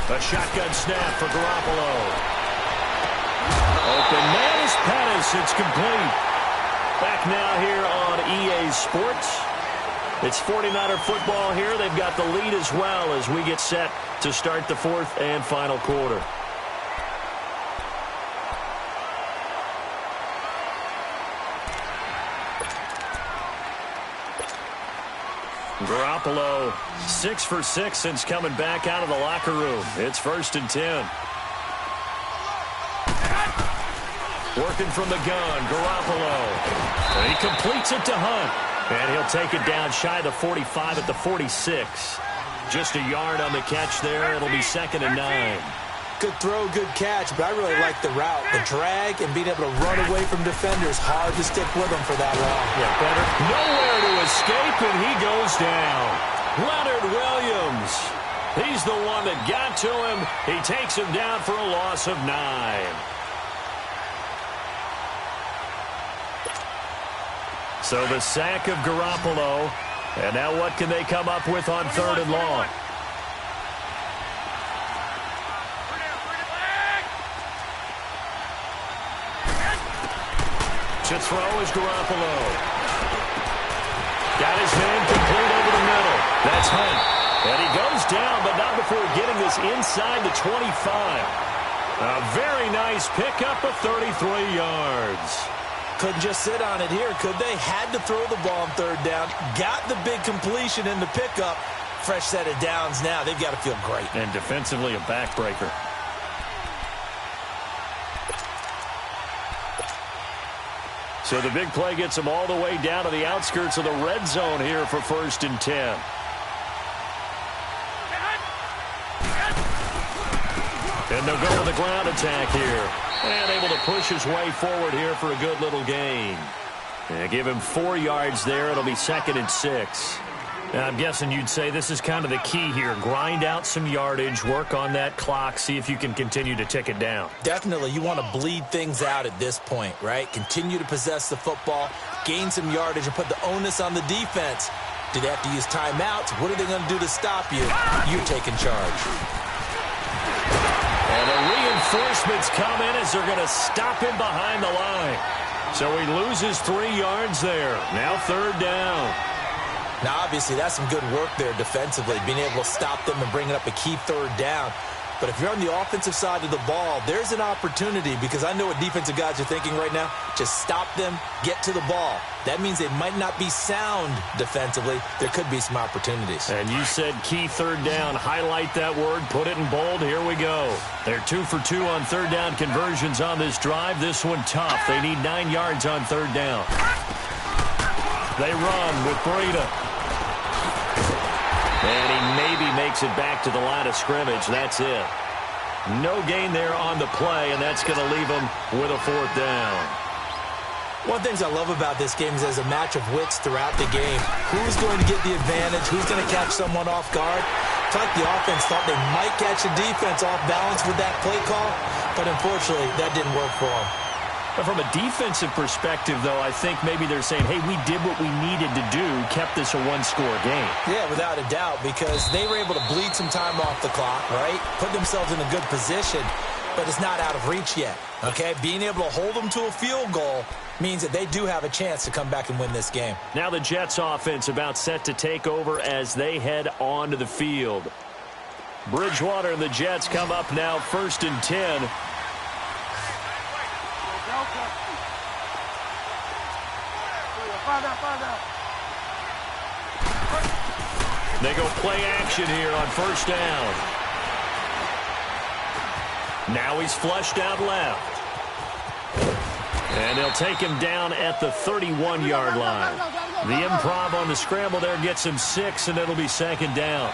S1: A shotgun snap for Garoppolo. Open man is Pettis. It's complete. Back now here on EA Sports. It's 49er football here. They've got the lead as well as we get set to start the fourth and final quarter. Garoppolo 6 for 6 since coming back out of the locker room. It's 1st and 10. Working from the gun, Garoppolo. And he completes it to Hunt. And he'll take it down shy of the 45 at the 46. Just a yard on the catch there. It'll be 2nd and 9.
S2: Good throw, good catch, but I really like the route. The drag and being able to run away from defenders. Hard to stick with them for that long.
S1: Yeah, better. Nowhere to escape, and he goes down. Leonard Williams. He's the one that got to him. He takes him down for a loss of 9. So the sack of Garoppolo. And now what can they come up with on 3rd and long? To throw is Garoppolo. Got his man complete over the middle. That's Hunt. And he goes down, but not before getting this inside the 25. A very nice pickup of 33 yards.
S2: Couldn't just sit on it here, could they? Had to throw the ball on 3rd down. Got the big completion in the pickup. Fresh set of downs now. They've got to feel great.
S1: And defensively a backbreaker. So the big play gets them all the way down to the outskirts of the red zone here for 1st and 10. And they'll go with the ground attack here. And able to push his way forward here for a good little gain. And give him 4 yards there. It'll be 2nd and 6. Now, I'm guessing you'd say this is kind of the key here. Grind out some yardage, work on that clock, see if you can continue to tick it down.
S2: Definitely. You want to bleed things out at this point, right? Continue to possess the football, gain some yardage, and put the onus on the defense. Do they have to use timeouts? What are they going to do to stop you? You're taking charge.
S1: And the reinforcements come in as they're going to stop him behind the line. So he loses 3 yards there. Now 3rd down.
S2: Now, obviously, that's some good work there defensively, being able to stop them and bringing up a key 3rd down. But if you're on the offensive side of the ball, there's an opportunity, because I know what defensive guys are thinking right now. Just stop them, get to the ball. That means they might not be sound defensively. There could be some opportunities.
S1: And you said key 3rd down. Highlight that word. Put it in bold. Here we go. They're 2 for 2 on 3rd down conversions on this drive. This one tough. They need 9 yards on 3rd down. They run with Breida. And he maybe makes it back to the line of scrimmage. That's it. No gain there on the play, and that's going to leave him with a 4th down.
S2: One of the things I love about this game is there's a match of wits throughout the game. Who's going to get the advantage? Who's going to catch someone off guard? I feel like the offense thought they might catch the defense off balance with that play call, but unfortunately, that didn't work for them.
S1: But from a defensive perspective, though, I think maybe they're saying, hey, we did what we needed to do, kept this a 1-score game.
S2: Yeah, without a doubt, because they were able to bleed some time off the clock, right? Put themselves in a good position, but it's not out of reach yet, okay? Being able to hold them to a field goal means that they do have a chance to come back and win this game.
S1: Now the Jets offense about set to take over as they head onto the field. Bridgewater and the Jets come up now 1st and 10. They go play action here on 1st down. Now he's flushed out left. And they'll take him down at the 31-yard line. The improv on the scramble there gets him 6, and it'll be 2nd down.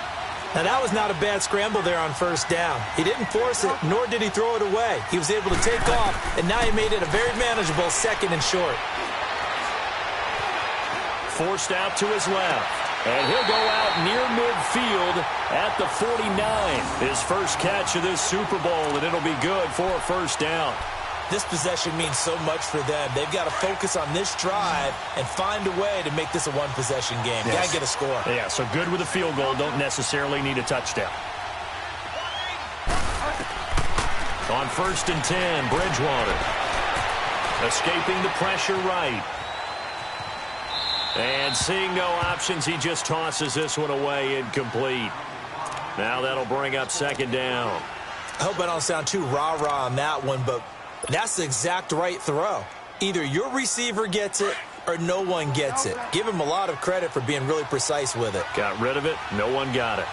S2: Now, that was not a bad scramble there on 1st down. He didn't force it, nor did he throw it away. He was able to take off, and now he made it a very manageable 2nd and short.
S1: Forced out to his left. And he'll go out near midfield at the 49. His first catch of this Super Bowl, and it'll be good for a 1st down.
S2: This possession means so much for them. They've got to focus on this drive and find a way to make this a one-possession game.
S1: Yes.
S2: Got to get a score.
S1: Yeah, so good with a field goal. Don't necessarily need a touchdown. On 1st and 10, Bridgewater. Escaping the pressure right. And seeing no options, he just tosses this one away incomplete. Now that'll bring up 2nd down.
S2: I hope I don't sound too rah-rah on that one, but that's the exact right throw. Either your receiver gets it or no one gets it. Give him a lot of credit for being really precise with it.
S1: Got rid of it. No one got it.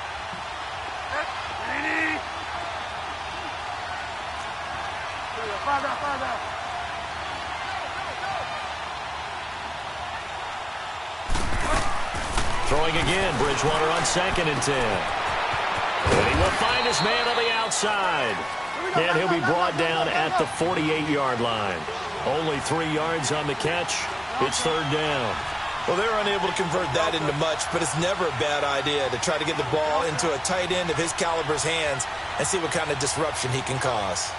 S1: Throwing again, Bridgewater on 2nd and 10. And he will find his man on the outside. And he'll be brought down at the 48-yard line. Only 3 yards on the catch. It's third down.
S2: Well, they're unable to convert that into much, but it's never a bad idea to try to get the ball into a tight end of his caliber's hands and see what kind of disruption he can cause.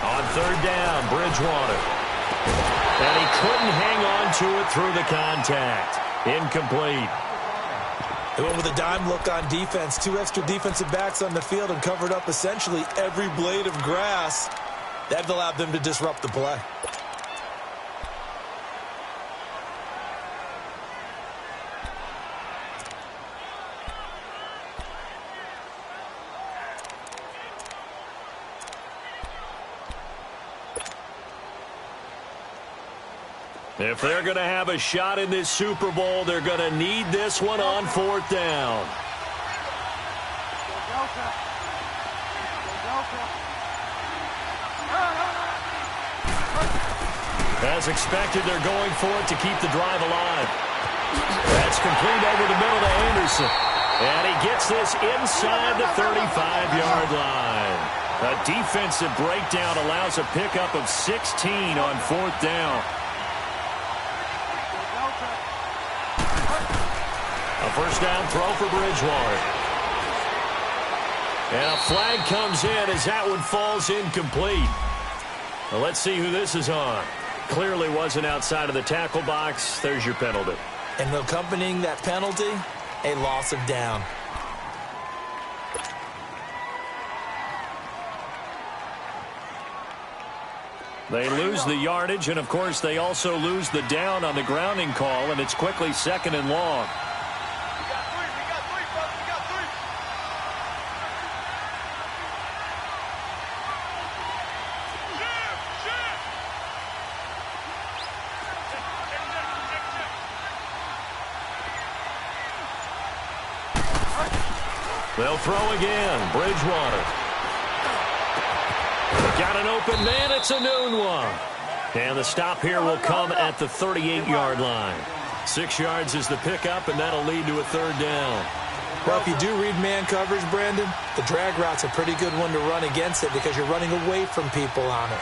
S1: On third down, Bridgewater. And he couldn't hang on to it through the contact. Incomplete.
S2: They went with a dime look on defense. 2 extra defensive backs on the field and covered up essentially every blade of grass. That allowed them to disrupt the play.
S1: If they're going to have a shot in this Super Bowl, they're going to need this one on fourth down. As expected, they're going for it to keep the drive alive. That's complete over the middle to Anderson. And he gets this inside the 35-yard line. A defensive breakdown allows a pickup of 16 on fourth down. A first down throw for Bridgewater. And a flag comes in as that one falls incomplete. Well, let's see who this is on. Clearly wasn't outside of the tackle box. There's your penalty.
S2: And accompanying that penalty, a loss of down.
S1: They lose the yardage, and, of course, they also lose the down on the grounding call, and it's quickly second and long. They'll throw again. Bridgewater. Got an open man. It's a noon one. And the stop here will come at the 38-yard line. 6 yards is the pickup, and that'll lead to a third down.
S2: Well, if you do read man coverage, Brandon, the drag route's a pretty good one to run against it because you're running away from people on it.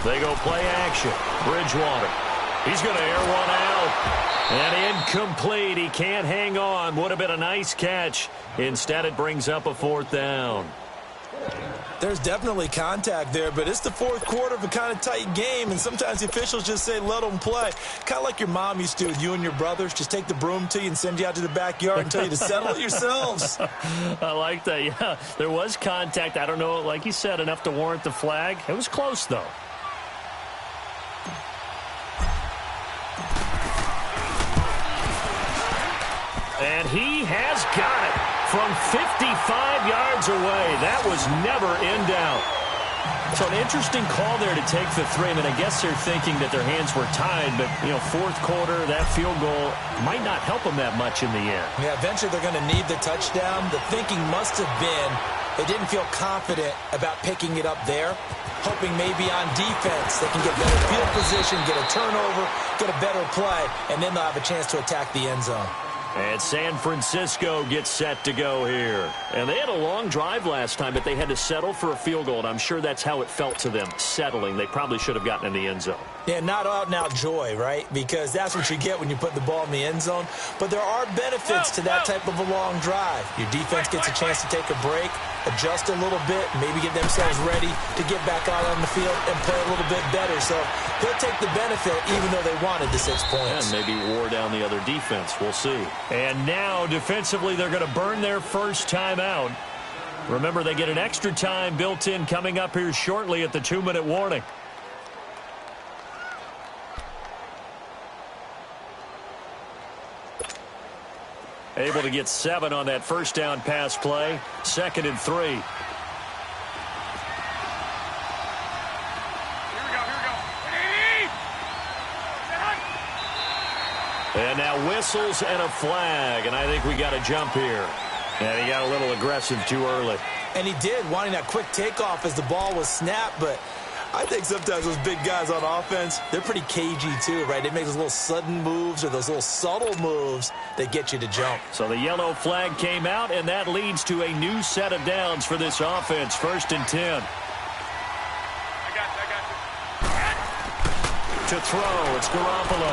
S1: They go play action. Bridgewater. He's going to air one out. And incomplete. He can't hang on. Would have been a nice catch. Instead, it brings up a fourth down.
S2: There's definitely contact there, but it's the fourth quarter of a kind of tight game, and sometimes the officials just say, let them play. Kind of like your mom used to with you and your brothers. Just take the broom to you and send you out to the backyard and tell you to settle it yourselves.
S1: I like that, yeah. There was contact. I don't know, like you said, enough to warrant the flag. It was close, though. And he has got it from 55 yards away. That was never in doubt. So an interesting call there to take the three. I mean, I guess they're thinking that their hands were tied, but, you know, fourth quarter, that field goal might not help them that much in the end.
S2: Yeah, eventually they're going to need the touchdown. The thinking must have been they didn't feel confident about picking it up there, hoping maybe on defense they can get better field position, get a turnover, get a better play, and then they'll have a chance to attack the end zone.
S1: And San Francisco gets set to go here. And they had a long drive last time, but they had to settle for a field goal. And I'm sure that's how it felt to them, settling. They probably should have gotten in the end zone.
S2: Yeah, not out-and-out joy, right? Because that's what you get when you put the ball in the end zone. But there are benefits to that type of a long drive. Your defense gets a chance to take a break, adjust a little bit, maybe get themselves ready to get back out on the field and play a little bit better. So they'll take the benefit even though they wanted the 6 points.
S1: And maybe wore down the other defense. We'll see. And now defensively they're going to burn their first time out. Remember, they get an extra time built in coming up here shortly at the 2-minute warning. Able to get 7 on that first down pass play. 2nd and 3. And now whistles and a flag, and I think we got a jump here. And he got a little aggressive too early.
S2: And he did, wanting that quick takeoff as the ball was snapped, but I think sometimes those big guys on offense, they're pretty cagey too, right? They make those little sudden moves or those little subtle moves that get you to jump.
S1: So the yellow flag came out, and that leads to a new set of downs for this offense. 1st and 10.
S3: I got you.
S1: To throw, it's Garoppolo.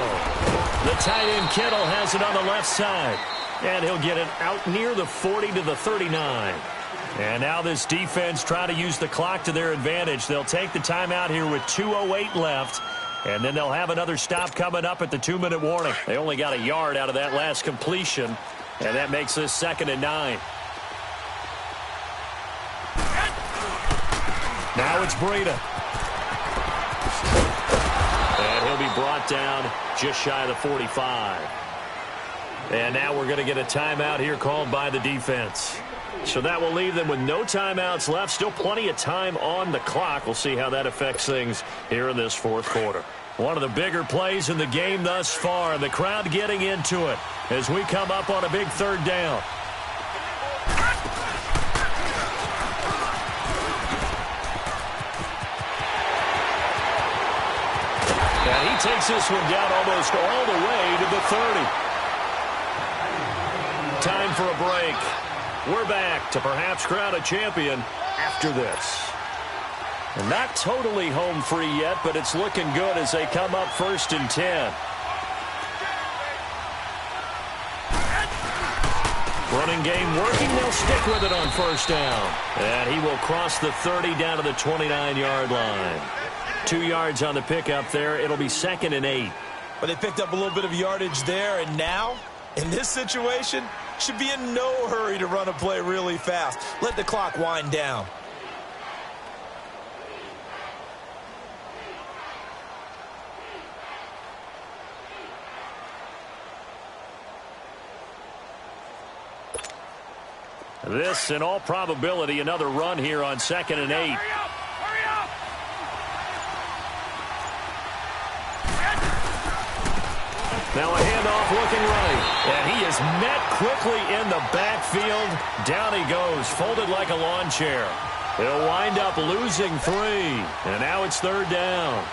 S1: The tight end Kittle has it on the left side. And he'll get it out near the 40 to the 39. And now this defense trying to use the clock to their advantage. They'll take the timeout here with 2:08 left. And then they'll have another stop coming up at the 2-minute warning. They only got a yard out of that last completion. And that makes this 2nd and 9. Now it's Breida. And he'll be brought down just shy of the 45. And now we're going to get a timeout here called by the defense. So that will leave them with no timeouts left. Still plenty of time on the clock. We'll see how that affects things here in this 4th quarter. One of the bigger plays in the game thus far. The crowd getting into it as we come up on a big 3rd down. And he takes this one down almost all the way to the 30. Time for a break. We're back to perhaps crown a champion after this. And not totally home free yet, but it's looking good as they come up 1st and 10. Running game working. They'll stick with it on 1st down. And he will cross the 30 down to the 29-yard line. 2 yards on the pickup there. It'll be 2nd and 8.
S2: But they picked up a little bit of yardage there, and now, in this situation, should be in no hurry to run a play really fast. Let the clock wind down.
S1: This, in all probability, another run here on 2nd and 8.
S3: Hurry up! Hurry up!
S1: Now a handoff looking right. And he is met quickly in the backfield. Down he goes, folded like a lawn chair. He'll wind up losing 3. And now it's 3rd down.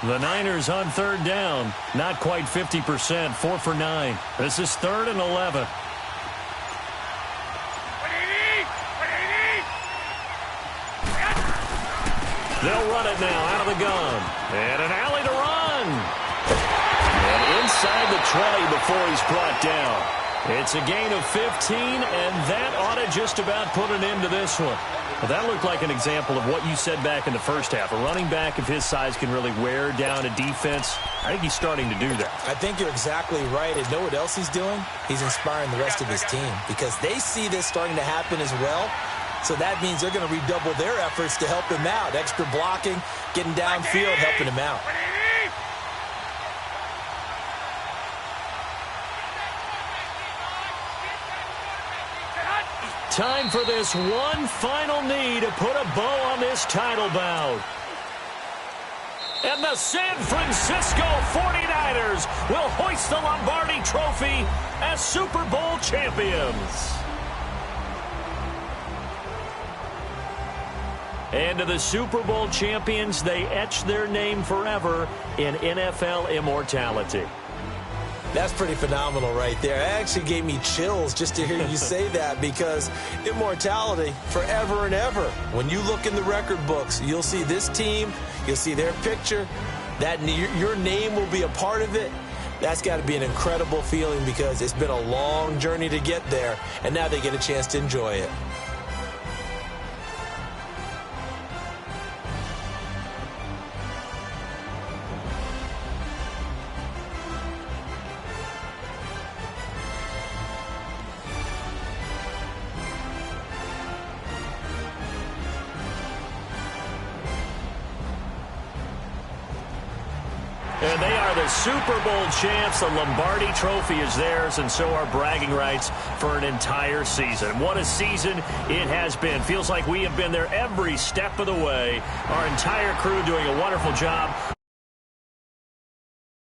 S1: The Niners on 3rd down. Not quite 50%. 4 for 9. This is 3rd and 11. They'll run it now out of the gun. And an alley to run. And inside the 20 before he's brought down. It's a gain of 15, and that ought to just about put an end to this one. Well, that looked like an example of what you said back in the first half. A running back of his size can really wear down a defense. I think he's starting to do that.
S2: I think you're exactly right. And know what else he's doing? He's inspiring the rest of his team because they see this starting to happen as well. So that means they're going to redouble their efforts to help him out. Extra blocking, getting downfield, helping him out.
S1: Time for this one final knee to put a bow on this title bout. And the San Francisco 49ers will hoist the Lombardi Trophy as Super Bowl champions. And to the Super Bowl champions, they etch their name forever in NFL immortality.
S2: That's pretty phenomenal right there. It actually gave me chills just to hear you say that because immortality forever and ever. When you look in the record books, you'll see this team, you'll see their picture, that your name will be a part of it. That's got to be an incredible feeling because it's been a long journey to get there, and now they get a chance to enjoy it.
S1: are the Super Bowl champs. The Lombardi Trophy is theirs, and so are bragging rights for an entire season. What a season it has been. Feels like we have been there every step of the way. Our entire crew doing a wonderful job.